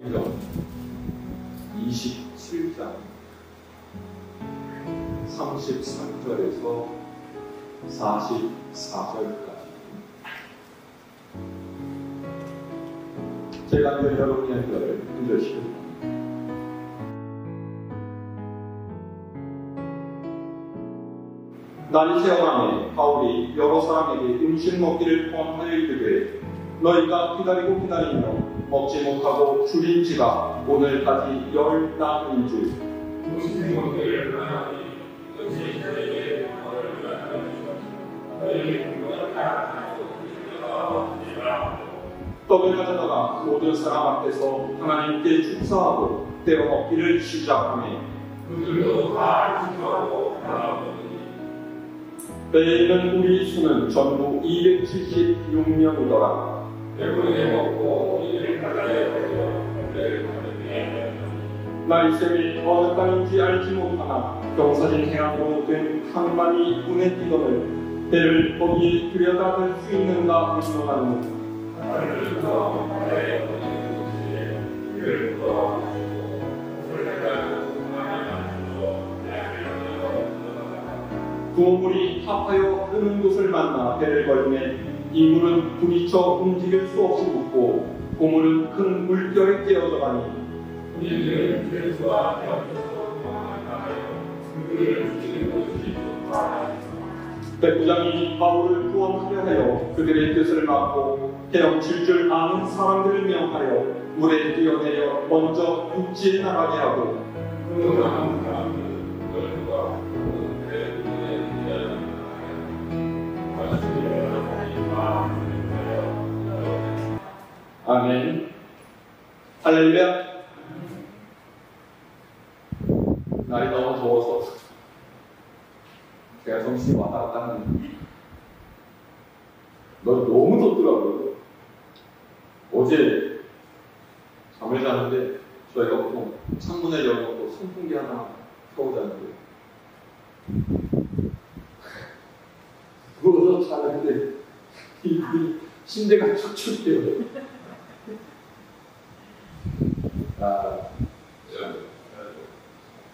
사도행전 27장 33절에서 44절까지 제가 여러분의 글을 읽으시겠습니다. 날이 새어가매 바울이 여러 사람에게 음식 먹기를 권하여 이르되 너희가 기다리고 기다리며 먹지 못하고 줄인 지가 오늘까지 10날인즉 음식 먹기를 권하니 음식 저에게 떡을 가져다가 모든 사람 앞에서 하나님께 축사하고 떼어 먹기를 시작하며 그들도 다 축사하고 따라오니 배에 있는 우리 수는 전부 276명이더라. 배부르게 먹고 이를 가까이 버려 배를 가르게 날이 샘이 어느 땅인지 알지 못하나 경사진 해안으로 된 항만이 눈에 띄거늘 배를 거기에 들여다볼 수 있는가 의논하는 하늘을 더 바다에 버리는 곳에 물을 더 구호물이 합하여 흐르는 곳을 만나 배를 걸매 이 물은 부딪혀 움직일 수 없이 묻고 고물은 큰 물결에 깨어져가니 우리는 죄수와 병에서 도망하여 그들을 죽이는 것이 좋다. 백부장이 바울을 구원하려 하여 그들의 뜻을 막고 헤엄칠 줄 아는 사람들을 명하여 물에 뛰어내려 먼저 육지에 나가게 하고 그 남은 사람은 그들과 아멘. 할렐루야. 날이 너무 더워서 제가 정신이 왔다 갔다 하는 너무 덥더라고요. 어제 잠을 자는데 저희가 보통 창문을 열어놓고 선풍기 하나 켜고 자는데 누워서 자는데 이 침대가 촉촉해요.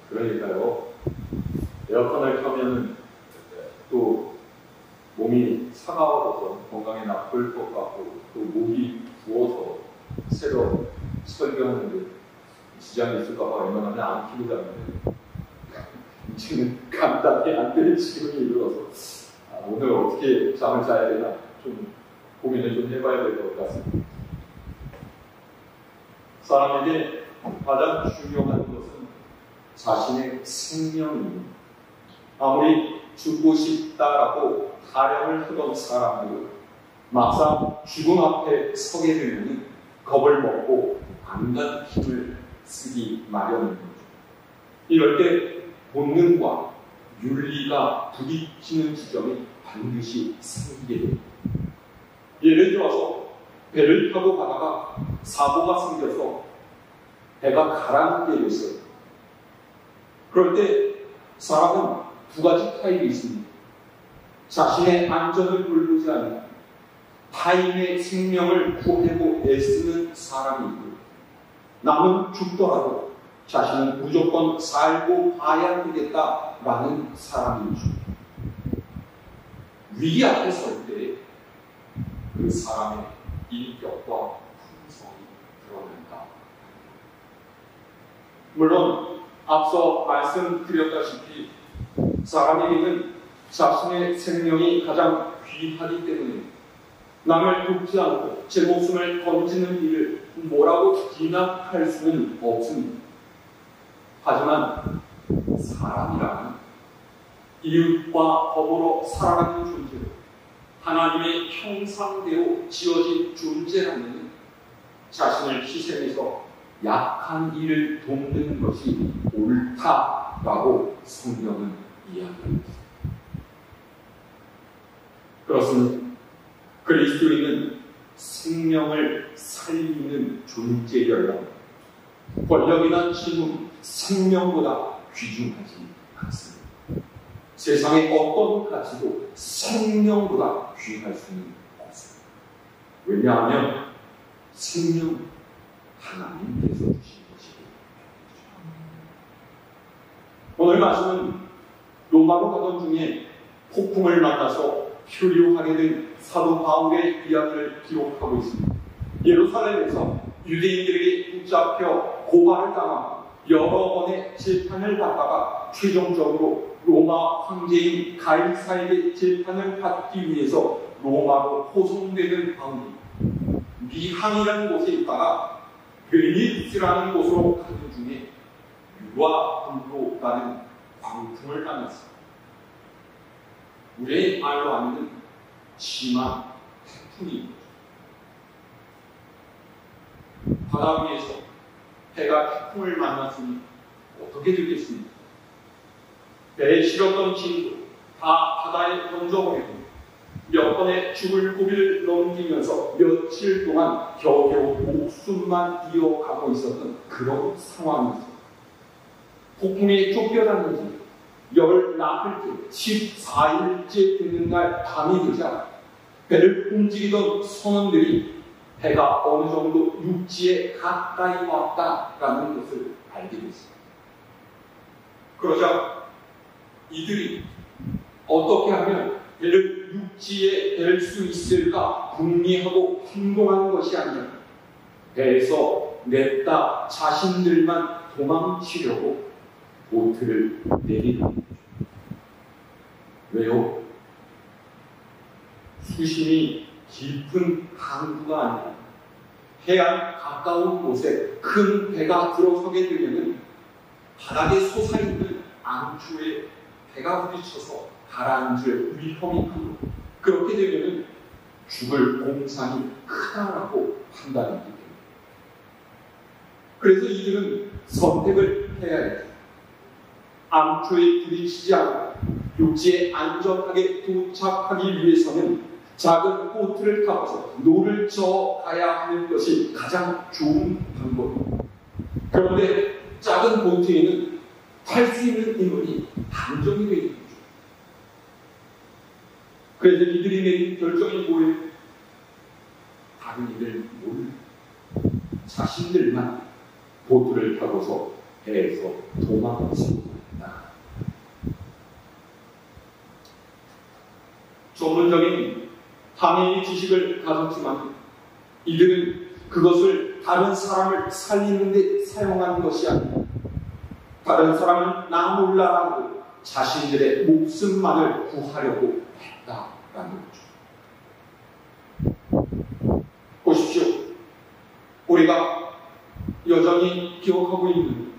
그러니까요. 에어컨을 켜면은 또 몸이 차가워져서 건강에 나쁠 것 같고 또 목이 부어서 새로 설교하는데 지장이 있을까봐 웬만하면 안 켜고 자는데 지금 감당이 안 되는 지경이 이르러서 오늘 어떻게 잠을 자야 되나 좀 고민을 좀 해봐야 될 것 같습니다. 사람에게 가장 중요한 것은 자신의 생명입니다. 아무리 죽고 싶다라고 타령을 하던 사람도 막상 죽음 앞에 서게 되면 겁을 먹고 안간 힘을 쓰기 마련인 거죠. 이럴 때 본능과 윤리가 부딪히는 지점이 반드시 생기게 됩니다. 예를 들어서 배를 타고 가다가 사고가 생겨서 배가 가라앉게 됐어요. 그럴 때 사람은 두 가지 타입이 있습니다. 자신의 안전을 부르지 않는 타인의 생명을 구하고 애쓰는 사람이 있고 남은 죽더라도 자신은 무조건 살고 봐야 되겠다라는 사람이 있죠. 위기 앞에 설 때 그 사람의 인격과 품성이 드러난다. 물론 앞서 말씀드렸다시피 사람에게는 자신의 생명이 가장 귀하기 때문에 남을 돕지 않고 제 목숨을 던지는 일을 뭐라고 비난할 수는 없습니다. 하지만 사람이라면 이웃과 더불어 살아가는 존재로 하나님의 형상되어 지어진 존재라면 자신을 희생해서 약한 이를 돕는 것이 옳다라고 성경은 이야기합니다. 그렇습니다. 그리스도인은 생명을 살리는 존재여야 합니다. 권력이나 힘은 생명보다 귀중하지 않습니다. 세상의 어떤 가치도 생명보다 귀할 수는 없습니다. 왜냐하면 생명 하나님께서 주신 것이고, 오늘 말씀은 로마로 가던 중에 폭풍을 만나서 표류하게 된 사도 바울의 이야기를 기록하고 있습니다. 예루살렘에서 유대인들에게 붙잡혀 고발을 당하고 여러 번의 재판을 받다가 최종적으로 로마 황제인 가이사에게 재판을 받기 위해서 로마로 호송되는 바울이 미항이라는 곳에 있다가 베니스라는 곳으로 가는 중에 유와 불로라는 광풍을 만났습니다. 우리의 말로 하는 심한 태풍입니다. 바다 위에서 해가 태풍을 만났으니 어떻게 되겠습니까? 배에 실었던 짐도 다 바다에 던져버리고 몇 번의 죽을 고비를 넘기면서 며칠 동안 겨우겨우 목숨만 이어가고 있었던 그런 상황이었습니다. 폭풍에 쫓겨났는지 열 나흘 때 14일째 되는 날 밤이 되자 배를 움직이던 선원들이 배가 어느 정도 육지에 가까이 왔다라는 것을 알게 됐습니다. 그러자 이들이 어떻게 하면 배를 육지에 댈 수 있을까 궁리하고 행동하는 것이 아니라 배에서 냈다 자신들만 도망치려고 보트를 내리는 거죠. 왜요? 수심이 깊은 항구가 아니라 해안 가까운 곳에 큰 배가 들어서게 되면 바닥에 솟아있는 앙초에 배가 부딪혀서 가라앉을 위험이 크고 그렇게 되면 죽을 공산이 크다라고 판단하기 때문에 그래서 이들은 선택을 해야 해요. 앙초에 부딪히지 않고 육지에 안전하게 도착하기 위해서는 작은 보트를 타고서 노를 저 가야 하는 것이 가장 좋은 방법입니다. 그런데 작은 보트에는 탈 수 있는 인원이 한정이 되어 있는 거죠. 그래서 이들이 내린 결정이 뭐예요? 다른 이들 모르는 자신들만 보트를 타고서 배에서 도망치고 있다. 전문적인 항해의 지식을 가졌지만 이들은 그것을 다른 사람을 살리는 데 사용하는 것이 아니라 다른 사람은 나 몰라라고 자신들의 목숨만을 구하려고 했다라는 거죠. 보십시오. 우리가 여전히 기억하고 있는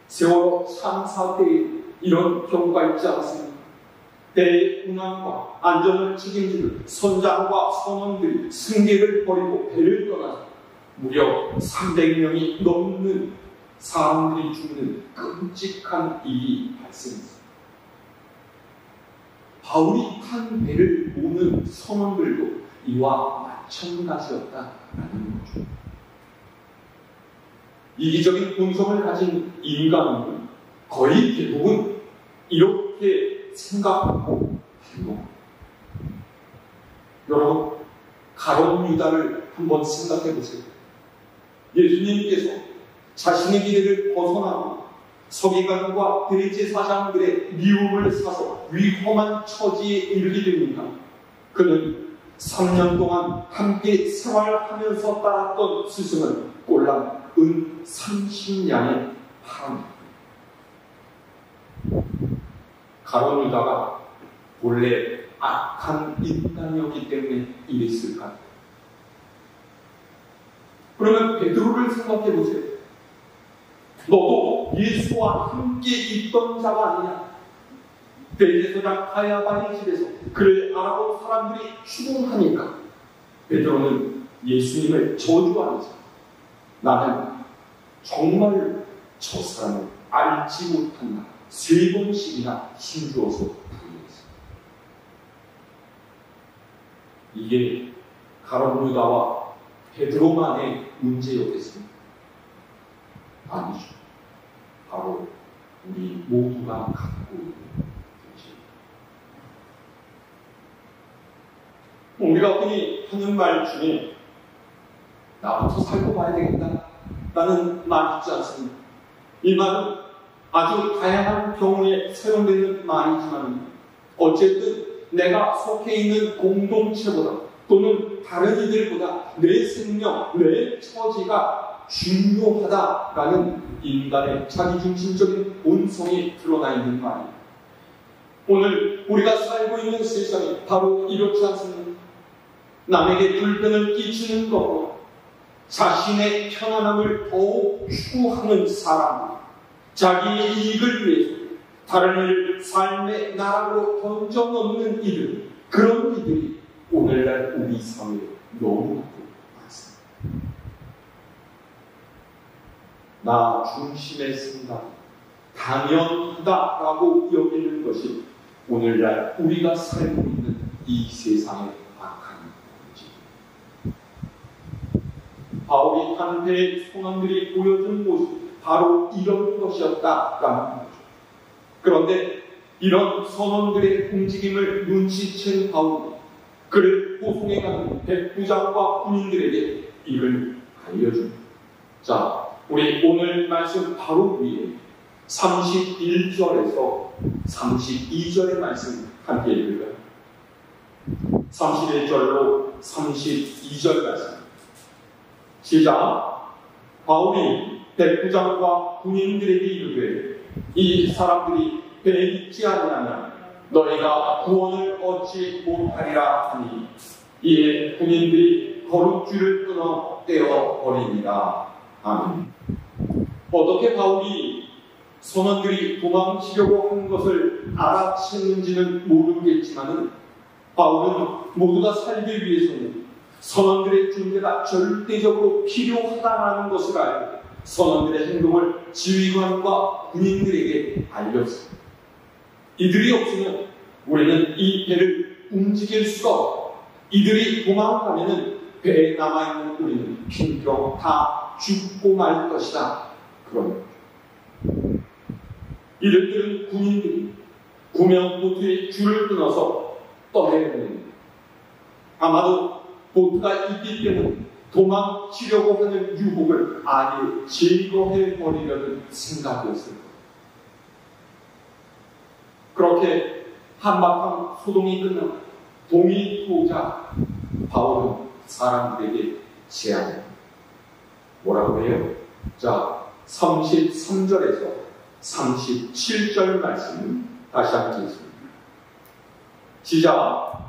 세월호 3, 4때에 이런 경우가 있지 않습니까? 배의 운항과 안전을 책임지는 선장과 선원들이 승객을 버리고 배를 떠나서 무려 300명이 넘는 사람들이 죽는 끔찍한 일이 발생했습니다. 바울이 탄 배를 모는 선원들도 이와 마찬가지였다라는 거죠. 이기적인 본성을 가진 인간은 거의 대부분 이렇게 생각하고 행동합니다. 여러분, 가룟 유다를 한번 생각해 보세요. 예수님께서 자신의 기대를 벗어나고 서기관과 대제사장들의 미움을 사서 위험한 처지에 이르게 됩니다. 그는 3년 동안 함께 생활하면서 따랐던 스승은 꼴랑 은 30냥의 파랍니다. 가룟 유다가 본래 악한 인간이었기 때문에 이랬을까요? 그러면 베드로를 생각해 보세요. 너도 예수와 함께 있던 자가 아니냐? 대제사장 가야바의 집에서 그를 알아본 사람들이 추궁하니까 베드로는 예수님을 저주하면서 나는 정말 저 사람을 알지 못한다. 3번씩이나 힘주어서 부인했습니다. 이게 가룟 유다와 베드로만의 문제였겠습니까? 아니죠. 바로 우리 모두가 갖고 있는 문제입니다. 우리가 흔히 하는 말 중에 나부터 살고 봐야 되겠다. 병이라는 말이 있지 않습니까? 이 말은 아주 다양한 경우에 사용되는 말이지만 어쨌든 내가 속해 있는 공동체보다 또는 다른 이들보다 내 생명, 내 처지가 중요하다라는 인간의 자기중심적인 본성이 드러나 있는 말입니다. 오늘 우리가 살고 있는 세상이 바로 이렇지 않습니까? 남에게 불편을 끼치는 것보다 자신의 편안함을 더욱 추구하는 사람, 자기의 이익을 위해서 다른 삶의 나락으로 던져놓는 이들, 그런 이들이 오늘날 우리 사회에 너무나도 많습니다. 나 중심의 생각, 당연하다라고 여기는 것이 오늘날 우리가 살고 있는 이 세상의 악한 문제입니다. 바울이 한때의 선원들이 보여준 모습, 바로 이런 것이었다라는 거죠. 그런데 이런 선원들의 움직임을 눈치챈 바울이 그를 호송해가는 백부장과 군인들에게 이를 알려줍니다. 자, 우리 오늘 말씀 바로 위에 31절에서 32절의 말씀 함께 읽을까요? 31절로 32절 말씀. 시작. 바울이 백부장과 군인들에게 이르되 이 사람들이 배에 있지 아니하면 너희가 구원을 얻지 못하리라 하니 이에 군인들이 거룩줄을 끊어 떼어 버립니다. 아멘. 어떻게 바울이 선원들이 도망치려고 한 것을 알아챘는지는 모르겠지만 바울은 모두가 살기 위해서는 선원들의 존재가 절대적으로 필요하다는 것을 알고 선원들의 행동을 지휘관과 군인들에게 알렸습니다. 이들이 없으면 우리는 이 배를 움직일 수가 없고 이들이 도망가면 배에 남아있는 우리는 빈병 다 죽고 말 것이다. 그런 거죠. 이들은 군인들이 구명 보트의 줄을 끊어서 떠내려옵니다. 아마도 보트가 있기 때문에 도망치려고 하는 유혹을 아예 제거해버리려는 생각이었을 거예요. 그렇게 한바탕 소동이 끝나고 동이 오자 바울은 사람들에게 제안합니다. 뭐라고 해요? 자, 33절에서 37절 말씀 다시 한번 읽겠습니다. 시작.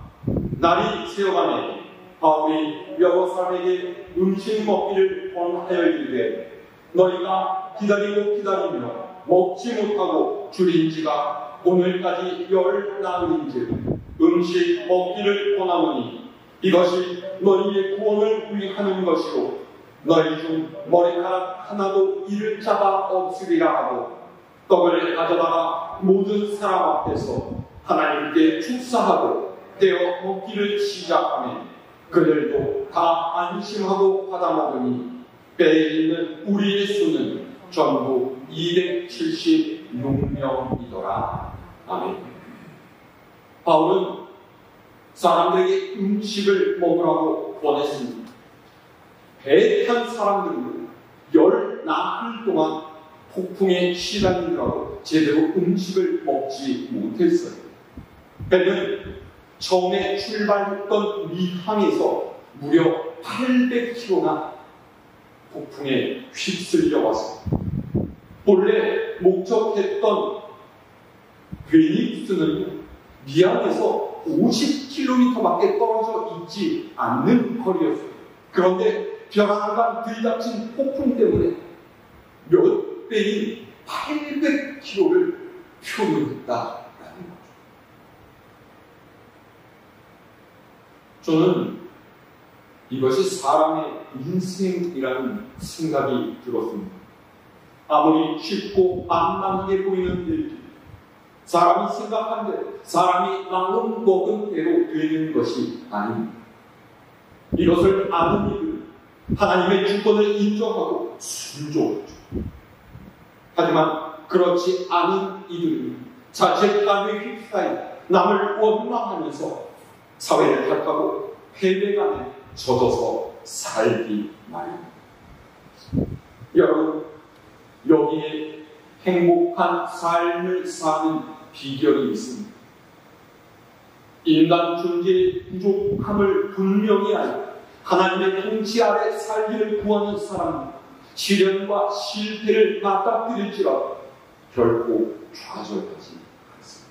날이 새어가니 바울이 여러 사람에게 음식 먹기를 권하여 이르되 너희가 기다리며 먹지 못하고 줄인 지가 오늘까지 10나흘인즉 음식 먹기를 권하노니 이것이 너희의 구원을 위하는 것이로 너희 중 머리카락 하나도 이를 자가 없으리라 하고 떡을 가져다가 모든 사람 앞에서 하나님께 축사하고 떼어 먹기를 시작하며 그들도 다 안심하고 받아먹으니 배에 있는 우리의 수는 전부 276명이더라. 아멘. 바울은 사람들에게 음식을 먹으라고 권했습니다. 배에 탄 사람들은 10나흘 동안 폭풍에 시달리느라고 제대로 음식을 먹지 못했어요. 배는 처음에 출발했던 미항에서 무려 800km나 폭풍에 휩쓸려 왔습니다. 본래 목적했던 베니스는 미항에서 50km밖에 떨어져 있지 않는 거리였어요. 그런데 벼랑간 들이닥친 폭풍 때문에 몇 배인 800km를 표류했다라는 거죠. 저는 이것이 사람의 인생이라는 생각이 들었습니다. 아무리 쉽고 만만하게 보이는 일들, 사람이 생각한 대로, 사람이 마음 먹은 대로 되는 것이 아닙니다. 이것을 아는 이들은 하나님의 주권을 인정하고 순종하죠. 하지만 그렇지 않은 이들은 자책감에 휩싸여 남을 원망하면서 사회를 탓하고 패배감에 젖어서 살기 마련입니다. 여러분, 여기에 행복한 삶을 사는 비결이 있습니다. 인간 존재의 부족함을 분명히 알고 하나님의 통치 아래 살기를 구하는 사람은 시련과 실패를 맞닥뜨릴지라도 결코 좌절하지 않습니다.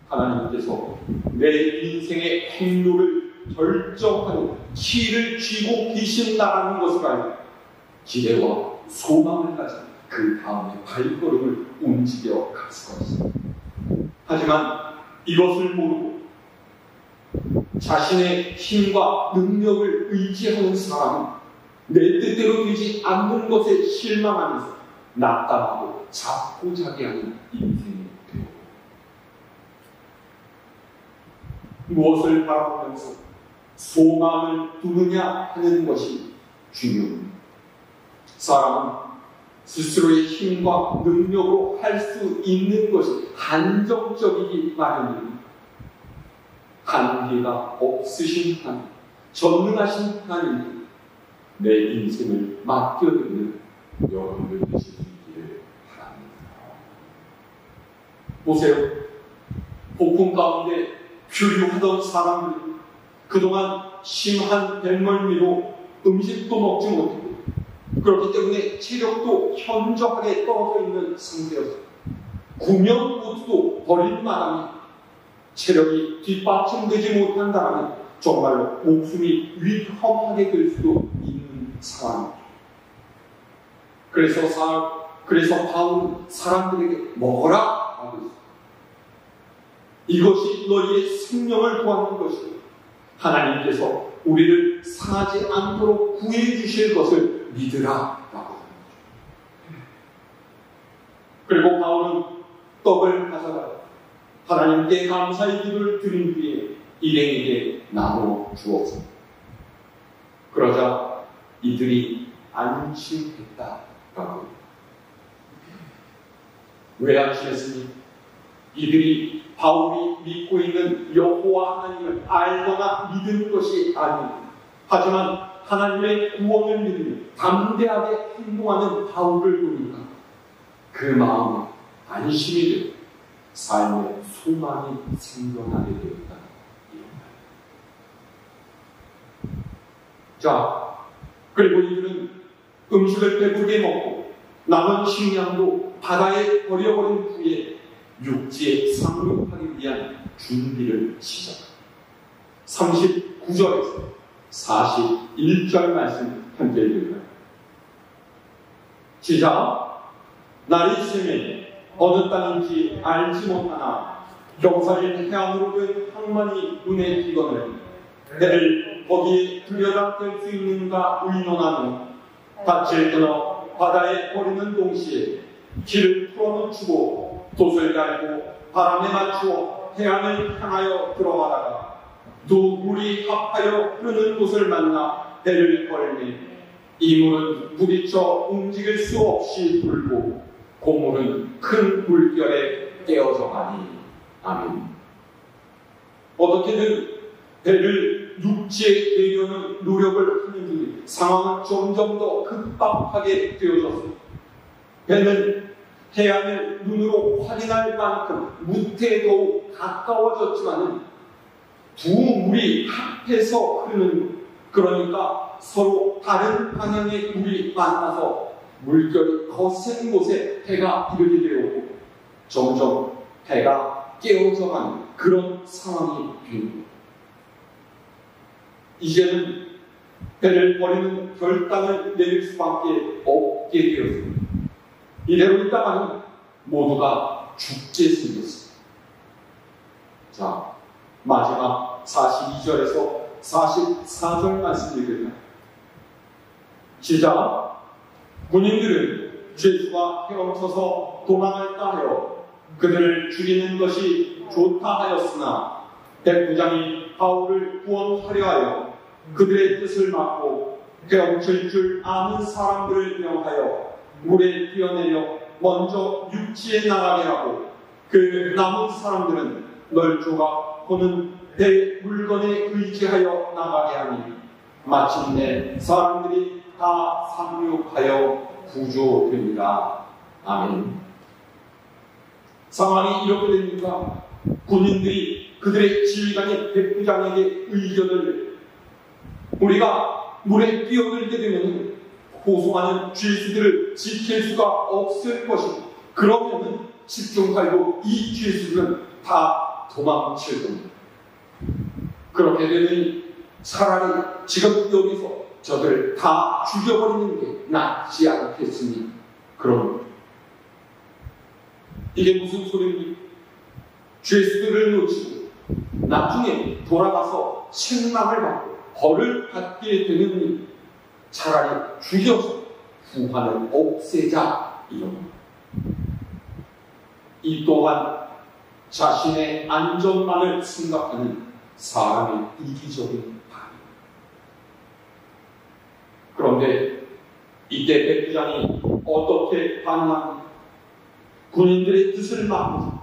하나님께서 내 인생의 행로를 결정하는 키를 쥐고 계신다는 것을 알고 기대와 소망을 가진 그 다음에 발걸음을 움직여 갔을 것입니다. 하지만 이것을 모르고 자신의 힘과 능력을 의지하는 사람은 내 뜻대로 되지 않는 것에 실망하면서 낙담하고 자포자기하는 인생이 되고, 무엇을 바라보면서 소망을 두느냐 하는 것이 중요합니다. 사람은 스스로의 힘과 능력으로 할 수 있는 것이 한정적이기 마련입니다. 한계가 없으신 하나님, 전능하신 하나님, 내 인생을 맡겨드리는 여러분들 되시기를 바랍니다. 보세요. 폭풍 가운데 표류하던 사람들이 그동안 심한 백멀미로 음식도 먹지 못했고, 그렇기 때문에 체력도 현저하게 떨어져 있는 상태였습니다. 구명보트도 버릴 만함이 체력이 뒷받침되지 못한다면 정말로 목숨이 위험하게 될 수도 있는 상황입니다. 그래서 바울은 사람들에게 먹어라 하고 있습니다. 이것이 너희의 생명을 구하는 것이고 하나님께서 우리를 상하지 않도록 구해 주실 것을 믿으라 라고 합니다. 그리고 바울은 떡을 가져다 하나님께 감사의 기도를 드린 뒤에 일행에게 나눠 주었습니다. 그러자 이들이 안심했다라고 합니다. 왜 안심했습니까? 이들이 바울이 믿고 있는 여호와 하나님을 알거나 믿은 것이 아닙니다. 하지만 하나님의 구원을 믿으며 담대하게 행동하는 바울을 보니까 그 마음에 안심이 되고 삶의 소망이 생겨나게 되었다. 이런 말. 자, 그리고 이들은 음식을 배부르게 먹고 남은 식량도 바다에 버려버린 후에 육지에 상륙하기 위한 준비를 시작합니다. 39절에서 41절 말씀 함께 읽을까요? 시작. 날이 새면 어느 땅인지 알지 못하나 경사진 해안으로 된 항만이 눈에 띄거늘 배를 거기에 들여다 댈 수 있는가 의논한 후 밭을 끊어 바다에 버리는 동시에 길을 풀어놓치고 돛을 달고 바람에 맞추어 해안을 향하여 들어가다가 두 물이 합하여 흐르는 곳을 만나 배를 걸매 이 물은 부딪혀 움직일 수 없이 불고 고물은 큰 물결에 깨어져 가니. 아멘. 어떻게든 배를 육지에 내려는 노력을 하는 중에 상황은 점점 더 급박하게 되어졌습니다. 배는 해안을 눈으로 확인할 만큼 무태에 더욱 가까워졌지만 두 물이 합해서 흐르는, 그러니까 서로 다른 방향의 물이 만나서 물결이 거센 곳에 배가 이르게 되었고 점점 배가 깨어져가는 그런 상황이 됩니다. 이제는 배를 버리는 결단을 내릴 수밖에 없게 되었습니다. 이대로 있다가는 모두가 죽게 생겼습니다. 자, 마지막 42절에서 44절 말씀 읽을까요? 시작. 군인들은 죄수가 헤엄쳐서 도망할까 하여 그들을 죽이는 것이 좋다 하였으나 백부장이 바울을 구원하려 하여 그들의 뜻을 막고 헤엄칠 줄 아는 사람들을 명하여 물에 뛰어내려 먼저 육지에 나가게 하고 그 남은 사람들은 널조가 보는 배 물건에 의지하여 나가게 하니 마침내 사람들이 다 상륙하여 구조되리라. 아멘. 상황이 이렇게 되니까 군인들이 그들의 지휘관인 백부장에게 의견을, 우리가 물에 뛰어들게 되면 호송하는 죄수들을 지킬 수가 없을 것이고, 그러면은 집중하고 이 죄수들은 다 도망칠 겁니다. 그렇게 되니 차라리 지금 여기서 저들을 다 죽여버리는 게 낫지 않겠습니까? 그럼 이게 무슨 소리입니까? 죄수들을 놓치고 나중에 돌아가서 책망을 받고 벌을 받게 되는 일, 차라리 죽여서 후환을 없애자, 이런 겁니다. 이 또한 자신의 안전만을 생각하는 사람의 이기적인 반응입니다. 그런데 이때 백부장이 어떻게 반응합니까? 군인들의 뜻을 막고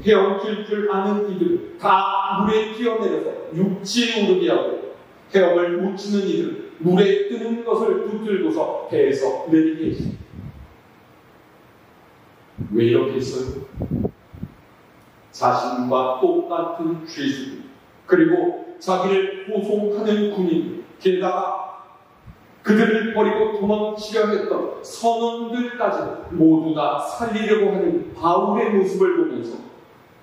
헤엄칠 줄 아는 이들을 다 물에 뛰어내려서 육지에 오르게 하고, 헤엄을 못 치는 이들은 물에 뜨는 것을 붙들고서 배에서 내리게 했습니다. 왜 이렇게 했어요? 자신과 똑같은 죄수들, 그리고 자기를 호송하는 군인들, 게다가 그들을 버리고 도망치려 했던 선원들까지 모두 다 살리려고 하는 바울의 모습을 보면서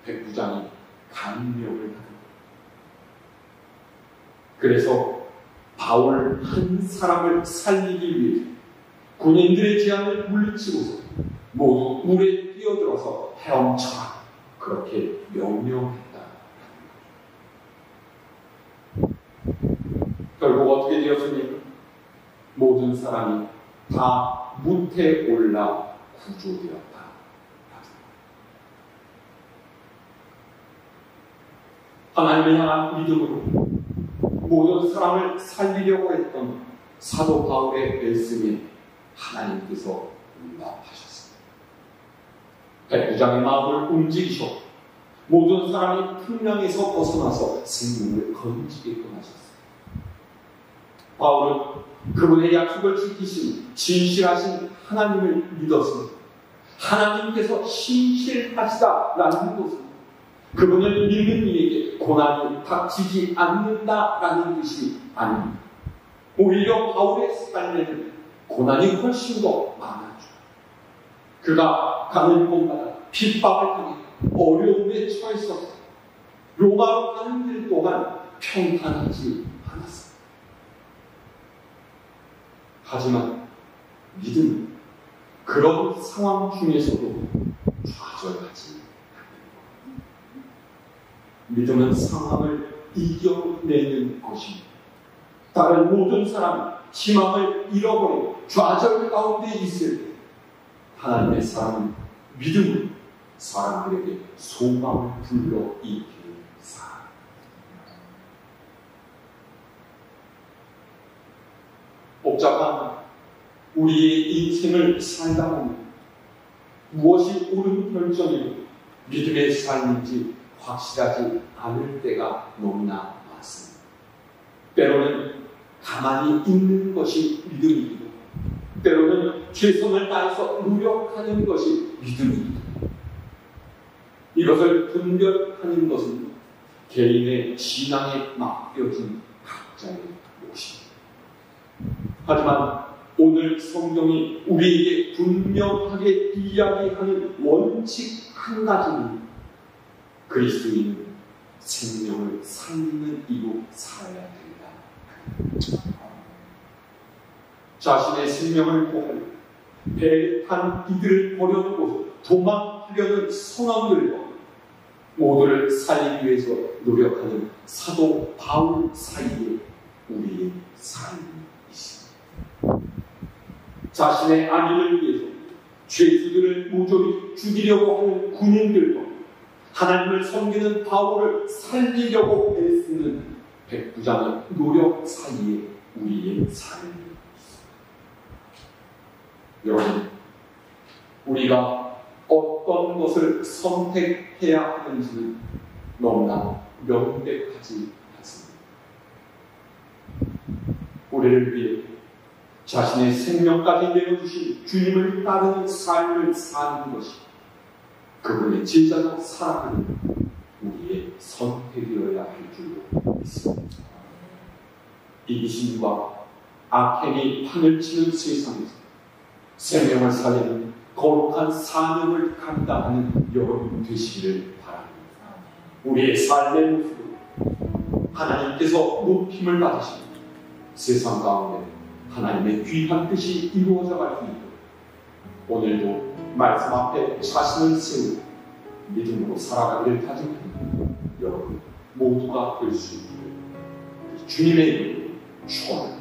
백부장이 감명을 하는 거예요. 그래서 바울 한 사람을 살리기 위해 군인들의 제안을 물리치고서 모두 물에 뛰어들어서 헤엄쳐라, 그렇게 명령했다. 결국 어떻게 되었습니까? 모든 사람이 다 무태 올라 구조되었다. 하나님을 향한 믿음으로 모든 사람을 살리려고 했던 사도 바울의 말씀에 하나님께서 응답하셨습니다. 백부장의 마음을 움직이셨고 모든 사람이 풍랑에서 벗어나서 생명을 건지게끔 하셨습니다. 바울은 그분의 약속을 지키신 진실하신 하나님을 믿었습니다. 하나님께서 신실하시다라는 것은 그분을 믿는 이에게 고난이 닥치지 않는다라는 뜻이 아닙니다. 오히려 바울의 삶에는 고난이 훨씬 더 많았죠. 그가 가는 곳마다 핍박을 당해 어려움에 처했었고, 로마로 가는 길 또한 평탄하지 않았습니다. 하지만 믿음은 그런 상황 중에서도 좌절하지 않는 것. 믿음은 상황을 이겨내는 것입니다. 다른 모든 사람은 희망을 잃어버리고 좌절 가운데 있을 때 하나님의 사람은 믿음은 사람들에게 소망을 불러일으키는 사람. 복잡한 우리의 인생을 살다 보면 무엇이 옳은 결정이고 믿음의 삶인지 확실하지 않을 때가 너무나 많습니다. 때로는 가만히 있는 것이 믿음이기도, 때로는 최선을 다해서 노력하는 것이 믿음이기도. 이것을 분별하는 것은 개인의 신앙에 맡겨진 각자의 몫입니다. 하지만 오늘 성경이 우리에게 분명하게 이야기하는 원칙 한 가지는 그리스도인은 생명을 살리는 이로 살아야 된다. 자신의 생명을 구하려 배에 탄 이들을 버려두고 도망하려는 선원들과 모두를 살리기 위해서 노력하는 사도 바울 사이에 우리의 삶이 있습니다. 자신의 안위를 위해서 죄수들을 모조리 죽이려고 하는 군인들과 하나님을 섬기는 바울을 살리려고 애쓰는 백부장의 노력 사이에 우리의 삶이 있습니다. 여러분, 우리가 어떤 것을 선택해야 하는지는 너무나 명백하지 않습니다. 우리를 위해 자신의 생명까지 내어주신 주님을 따르는 삶을 사는 것이 그분의 제자로 살아가는 우리의 선택이어야 할 줄로 믿습니다. 이기심과 악행이 판을 치는 세상에서 생명을 살리는 거룩한 사명을 감당하는 여러분 되시기를 바랍니다. 우리의 삶의 모습으로 하나님께서 높임을 받으시고 세상 가운데 하나님의 귀한 뜻이 이루어져 갈 수 있도록 오늘도 말씀 앞에 자신을 세우고 믿음으로 살아가기를 다짐합니다. 여러분 모두가 될 수 있도록 주님의 이름으로 축원합니다.